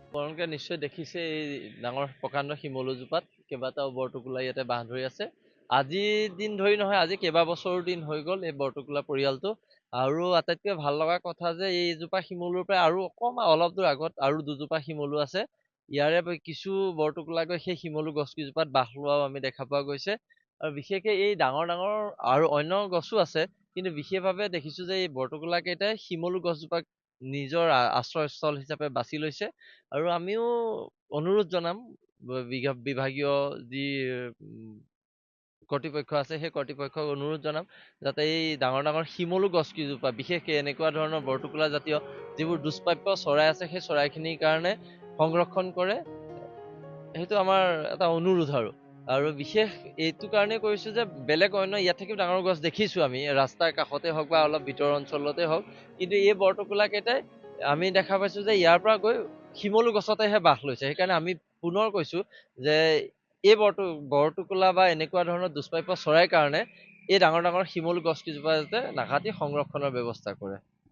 আপোনালোকে নিশ্চয় দেখিছে এই ডাঙৰ প্ৰকাণ্ড শিমলুজোপাত কেইবাটাও বৰটোকোলা ইয়াতে বাঁহ ধৰি আছে। আজি দিন ধৰি নহয়, আজি কেইবাবছৰো দিন হৈ গ'ল এই বৰটোকোলা পৰিয়ালটো। আৰু আটাইতকৈ ভাল লগা কথা যে এইজোপা শিমলুৰ পৰা আৰু অকণমান অলপ দূৰ আগত আৰু দুজোপা শিমলু আছে। ইয়াৰে কিছু বৰটোকোলা গৈ সেই শিমলু গছকেইজোপাত বাস লোৱাও আমি দেখা পোৱা গৈছে। আৰু বিশেষকৈ এই ডাঙৰ ডাঙৰ আৰু অন্য গছো আছে, কিন্তু বিশেষভাৱে দেখিছো যে এই বৰটোকোলা কেইটাই শিমলু গছজোপাক নিজৰ আশ্ৰয়স্থল হিচাপে বাছি লৈছে। আৰু আমিও অনুৰোধ জনাম বিভাগীয় যি উম, কৰ্তৃপক্ষ আছে সেই কৰ্তৃপক্ষক অনুৰোধ জনাম যাতে এই ডাঙৰ ডাঙৰ শিমলু গছকেইজোপা, বিশেষকৈ এনেকুৱা ধৰণৰ বৰটোকোলা জাতীয় যিবোৰ দুষ্প্ৰাপ্য চৰাই আছে সেই চৰাইখিনিৰ কাৰণে সংৰক্ষণ কৰে। সেইটো আমাৰ এটা অনুৰোধ। আৰু বিশেষ এইটো কাৰণেই কৰিছো যে বেলেগ অন্য ইয়াত থাকিও ডাঙৰ গছ দেখিছো আমি ৰাস্তাৰ কাষতে হওক বা অলপ ভিতৰ অঞ্চলতে হওক, কিন্তু এই বৰটোকোলা কেইটাই আমি দেখা পাইছো যে ইয়াৰ পৰা গৈ শিমলু গছতেহে বাস লৈছে। সেইকাৰণে আমি পুনৰ কৈছো যে এই বৰটোকোলা বা এনেকুৱা ধৰণৰ দুষ্প্ৰাপ্য চৰাইৰ কাৰণে এই ডাঙৰ ডাঙৰ শিমলু গছকেইজোপা যাতে নাকাটি সংৰক্ষণৰ ব্যৱস্থা কৰে।